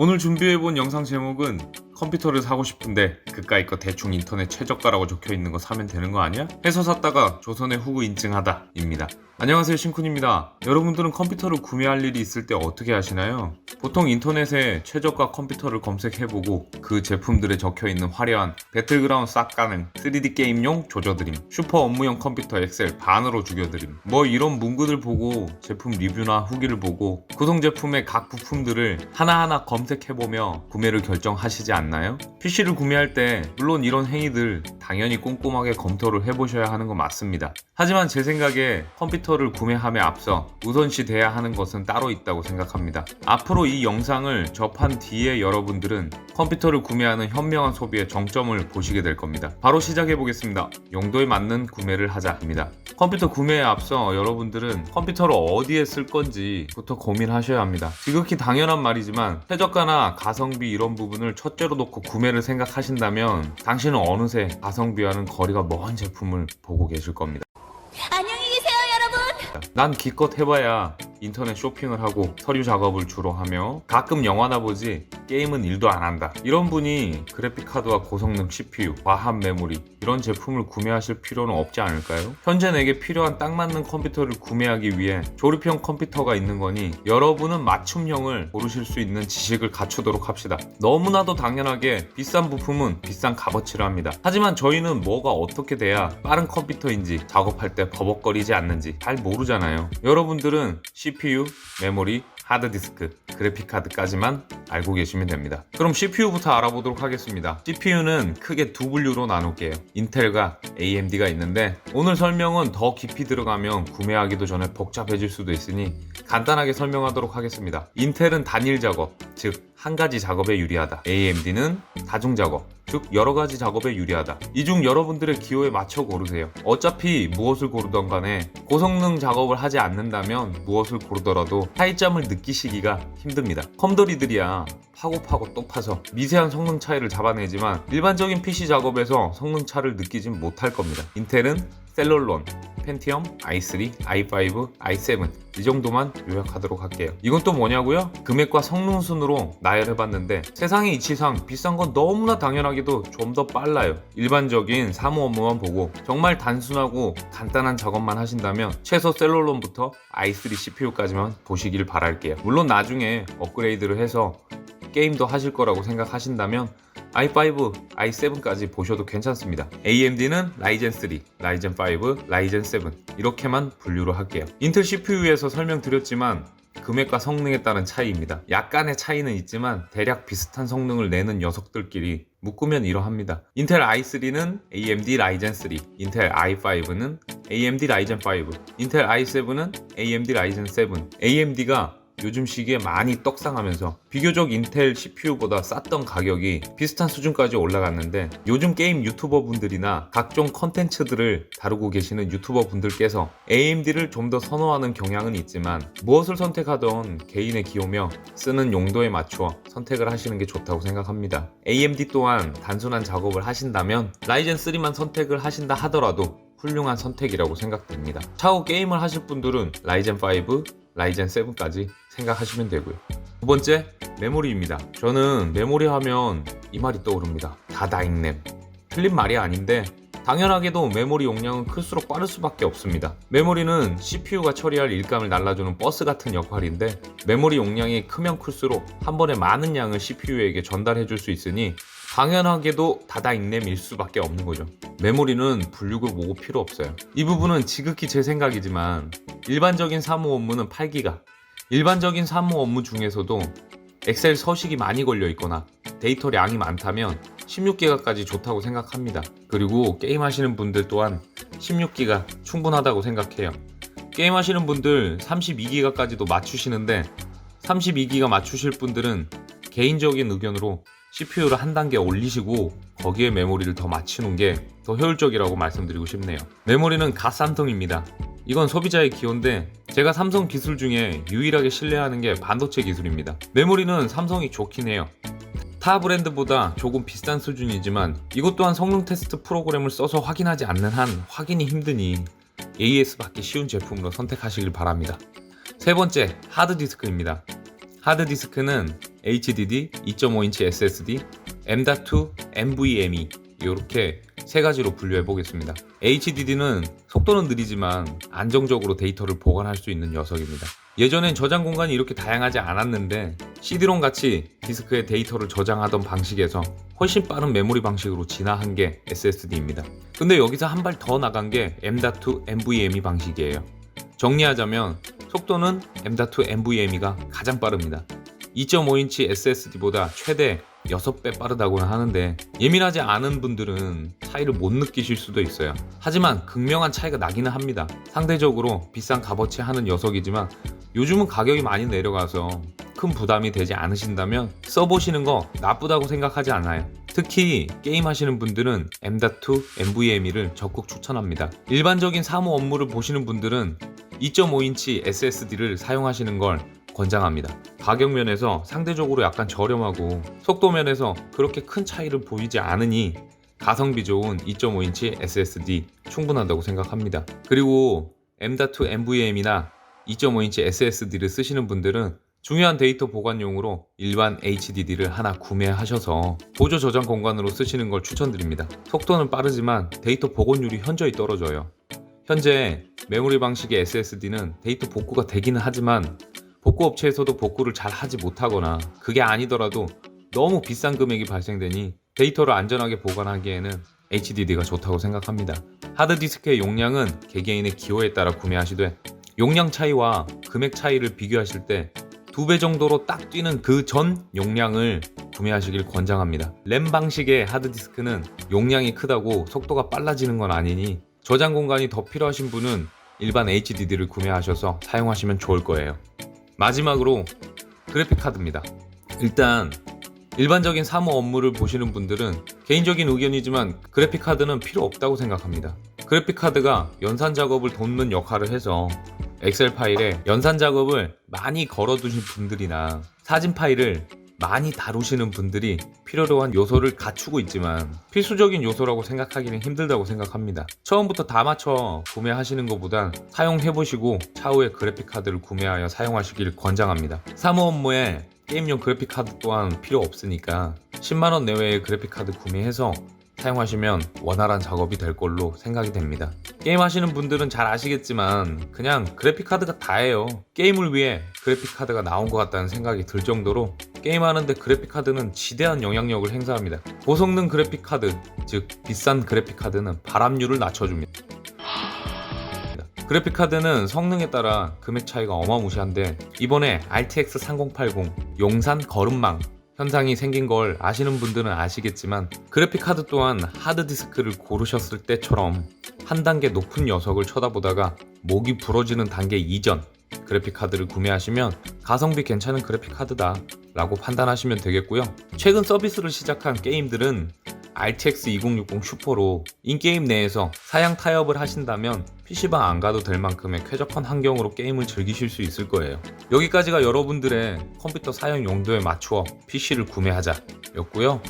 오늘 준비해본 영상 제목은 컴퓨터를 사고 싶은데 그까이 거 대충 인터넷 최저가라고 적혀있는 거 사면 되는 거 아니야? 해서 샀다가 조선의 후구 인증하다 입니다. 안녕하세요, 신쿤입니다. 여러분들은 컴퓨터를 구매할 일이 있을 때 어떻게 하시나요? 보통 인터넷에 최저가 컴퓨터를 검색해보고 그 제품들에 적혀있는 화려한 배틀그라운드 싹 가능 3D 게임용 조져드림, 슈퍼 업무용 컴퓨터 엑셀 반으로 죽여드림, 뭐 이런 문구들 보고 제품 리뷰나 후기를 보고 구성 제품의 각 부품들을 하나하나 검색해보며 구매를 결정하시지 않나요? PC를 구매할 때 물론 이런 행위들 당연히 꼼꼼하게 검토를 해보셔야 하는 건 맞습니다. 하지만 제 생각에 컴퓨터를 구매함에 앞서 우선시 돼야 하는 것은 따로 있다고 생각합니다. 앞으로 이 영상을 접한 뒤에 여러분들은 컴퓨터를 구매하는 현명한 소비의 정점을 보시게 될 겁니다. 바로 시작해 보겠습니다. 용도에 맞는 구매를 하자 합니다. 컴퓨터 구매에 앞서 여러분들은 컴퓨터를 어디에 쓸 건지부터 고민하셔야 합니다. 지극히 당연한 말이지만 최저가나 가성비 이런 부분을 첫째로 놓고 구매를 생각하신다면 당신은 어느새 가성비와는 거리가 먼 제품을 보고 계실 겁니다. 안녕히 계세요, 여러분. 난 기껏 해봐야 인터넷 쇼핑을 하고 서류 작업을 주로 하며 가끔 영화나 보지 게임은 일도 안 한다. 이런 분이 그래픽카드와 고성능 CPU, 과한 메모리 이런 제품을 구매하실 필요는 없지 않을까요? 현재 내게 필요한 딱 맞는 컴퓨터를 구매하기 위해 조립형 컴퓨터가 있는 거니 여러분은 맞춤형을 고르실 수 있는 지식을 갖추도록 합시다. 너무나도 당연하게 비싼 부품은 비싼 값어치를 합니다. 하지만 저희는 뭐가 어떻게 돼야 빠른 컴퓨터인지 작업할 때 버벅거리지 않는지 잘 모르잖아요. 여러분들은 CPU, 메모리, 하드디스크, 그래픽카드까지만 알고 계시면 됩니다. 그럼 CPU부터 알아보도록 하겠습니다. CPU는 크게 두 분류로 나눌게요. 인텔과 AMD가 있는데 오늘 설명은 더 깊이 들어가면 구매하기도 전에 복잡해질 수도 있으니 간단하게 설명하도록 하겠습니다. 인텔은 단일 작업, 즉 한 가지 작업에 유리하다. AMD는 다중 작업, 즉 여러 가지 작업에 유리하다. 이 중 여러분들의 기호에 맞춰 고르세요. 어차피 무엇을 고르던 간에 고성능 작업을 하지 않는다면 무엇을 고르더라도 차이점을 느끼시기가 힘듭니다. 컴돌이들이야 파고 또 파서 미세한 성능 차이를 잡아내지만 일반적인 PC 작업에서 성능 차를 느끼진 못할 겁니다. 인텔은 셀럴론, 펜티엄, i3, i5, i7 이 정도만 요약하도록 할게요. 이건 또 뭐냐고요? 금액과 성능 순으로 나열해봤는데 세상의 이치상 비싼 건 너무나 당연하게도 좀 더 빨라요. 일반적인 사무 업무만 보고 정말 단순하고 간단한 작업만 하신다면 최소 셀럴론부터 i3 CPU까지만 보시길 바랄게요. 물론 나중에 업그레이드를 해서 게임도 하실 거라고 생각하신다면 i5, i7까지 보셔도 괜찮습니다. AMD는 라이젠 3, 라이젠 5, 라이젠 7 이렇게만 분류를 할게요. 인텔 CPU에서 설명드렸지만 금액과 성능에 따른 차이입니다. 약간의 차이는 있지만 대략 비슷한 성능을 내는 녀석들끼리 묶으면 이러합니다. 인텔 i3는 AMD 라이젠 3, 인텔 i5는 AMD 라이젠 5, 인텔 i7은 AMD 라이젠 7. AMD가 요즘 시기에 많이 떡상하면서 비교적 인텔 CPU보다 쌌던 가격이 비슷한 수준까지 올라갔는데 요즘 게임 유튜버 분들이나 각종 컨텐츠들을 다루고 계시는 유튜버 분들께서 AMD를 좀 더 선호하는 경향은 있지만 무엇을 선택하던 개인의 기호며 쓰는 용도에 맞추어 선택을 하시는 게 좋다고 생각합니다. AMD 또한 단순한 작업을 하신다면 라이젠 3만 선택을 하신다 하더라도 훌륭한 선택이라고 생각됩니다. 차후 게임을 하실 분들은 라이젠 5, 라이젠 7까지 생각하시면 되고요. 두 번째, 메모리입니다. 저는 메모리 하면 이 말이 떠오릅니다. 다다익램. 틀린 말이 아닌데 당연하게도 메모리 용량은 클수록 빠를 수밖에 없습니다. 메모리는 CPU가 처리할 일감을 날라주는 버스 같은 역할인데 메모리 용량이 크면 클수록 한 번에 많은 양을 CPU에게 전달해 줄 수 있으니 당연하게도 다다익램일 수밖에 없는 거죠. 메모리는 분류고 뭐고 필요 없어요. 이 부분은 지극히 제 생각이지만 일반적인 사무 업무는 8기가, 일반적인 사무 업무 중에서도 엑셀 서식이 많이 걸려 있거나 데이터량이 많다면 16기가까지 좋다고 생각합니다. 그리고 게임하시는 분들 또한 16기가 충분하다고 생각해요. 게임하시는 분들 32기가까지도 맞추시는데 32기가 맞추실 분들은 개인적인 의견으로 CPU를 한 단계 올리시고 거기에 메모리를 더 맞추는 게 더 효율적이라고 말씀드리고 싶네요. 메모리는 갓삼성입니다. 이건 소비자의 기호인데 제가 삼성 기술 중에 유일하게 신뢰하는 게 반도체 기술입니다. 메모리는 삼성이 좋긴 해요. 타 브랜드보다 조금 비싼 수준이지만 이것 또한 성능 테스트 프로그램을 써서 확인하지 않는 한 확인이 힘드니 AS 받기 쉬운 제품으로 선택하시길 바랍니다. 세 번째, 하드디스크입니다. 하드디스크는 HDD, 2.5인치 SSD, M.2 NVMe 이렇게 세 가지로 분류해 보겠습니다. HDD는 속도는 느리지만 안정적으로 데이터를 보관할 수 있는 녀석입니다. 예전엔 저장 공간이 이렇게 다양하지 않았는데 CD롬 같이 디스크에 데이터를 저장하던 방식에서 훨씬 빠른 메모리 방식으로 진화한 게 SSD입니다. 근데 여기서 한 발 더 나간 게 M.2 NVMe 방식이에요. 정리하자면 속도는 M.2 NVMe가 가장 빠릅니다. 2.5인치 SSD보다 최대 6배 빠르다고는 하는데 예민하지 않은 분들은 차이를 못 느끼실 수도 있어요. 하지만 극명한 차이가 나기는 합니다. 상대적으로 비싼 값어치 하는 녀석이지만 요즘은 가격이 많이 내려가서 큰 부담이 되지 않으신다면 써보시는 거 나쁘다고 생각하지 않아요. 특히 게임 하시는 분들은 M.2 NVMe를 적극 추천합니다. 일반적인 사무 업무를 보시는 분들은 2.5인치 SSD를 사용하시는 걸 권장합니다. 가격 면에서 상대적으로 약간 저렴하고 속도 면에서 그렇게 큰 차이를 보이지 않으니 가성비 좋은 2.5인치 SSD 충분하다고 생각합니다. 그리고 M.2 NVMe나 2.5인치 SSD를 쓰시는 분들은 중요한 데이터 보관용으로 일반 HDD를 하나 구매하셔서 보조 저장 공간으로 쓰시는 걸 추천드립니다. 속도는 빠르지만 데이터 복원율이 현저히 떨어져요. 현재 메모리 방식의 SSD는 데이터 복구가 되기는 하지만 복구 업체에서도 복구를 잘 하지 못하거나 그게 아니더라도 너무 비싼 금액이 발생되니 데이터를 안전하게 보관하기에는 HDD가 좋다고 생각합니다. 하드디스크의 용량은 개개인의 기호에 따라 구매하시되 용량 차이와 금액 차이를 비교하실 때 2배 정도로 딱 뛰는 그 전 용량을 구매하시길 권장합니다. 램 방식의 하드디스크는 용량이 크다고 속도가 빨라지는 건 아니니 저장 공간이 더 필요하신 분은 일반 HDD를 구매하셔서 사용하시면 좋을 거예요. 마지막으로 그래픽카드입니다. 일단 일반적인 사무 업무를 보시는 분들은 개인적인 의견이지만 그래픽카드는 필요 없다고 생각합니다. 그래픽카드가 연산 작업을 돕는 역할을 해서 엑셀 파일에 연산 작업을 많이 걸어두신 분들이나 사진 파일을 많이 다루시는 분들이 필요로 한 요소를 갖추고 있지만 필수적인 요소라고 생각하기는 힘들다고 생각합니다. 처음부터 다 맞춰 구매하시는 것보단 사용해보시고 차후에 그래픽카드를 구매하여 사용하시길 권장합니다. 사무 업무에 게임용 그래픽카드 또한 필요 없으니까 10만원 내외의 그래픽카드 구매해서 사용하시면 원활한 작업이 될 걸로 생각이 됩니다. 게임 하시는 분들은 잘 아시겠지만 그냥 그래픽카드가 다예요. 게임을 위해 그래픽카드가 나온 것 같다는 생각이 들 정도로 게임하는데 그래픽카드는 지대한 영향력을 행사합니다. 고성능 그래픽카드, 즉 비싼 그래픽카드는 발암률을 낮춰줍니다. 그래픽카드는 성능에 따라 금액 차이가 어마무시한데 이번에 RTX 3080 용산 거름망 현상이 생긴 걸 아시는 분들은 아시겠지만 그래픽카드 또한 하드디스크를 고르셨을 때처럼 한 단계 높은 녀석을 쳐다보다가 목이 부러지는 단계 이전 그래픽카드를 구매하시면 가성비 괜찮은 그래픽카드다 라고 판단하시면 되겠고요. 최근 서비스를 시작한 게임들은 RTX 2060 슈퍼로 인게임 내에서 사양 타협을 하신다면 PC방 안 가도 될 만큼의 쾌적한 환경으로 게임을 즐기실 수 있을 거예요. 여기까지가 여러분들의 컴퓨터 사용 용도에 맞추어 PC를 구매하자 였고요.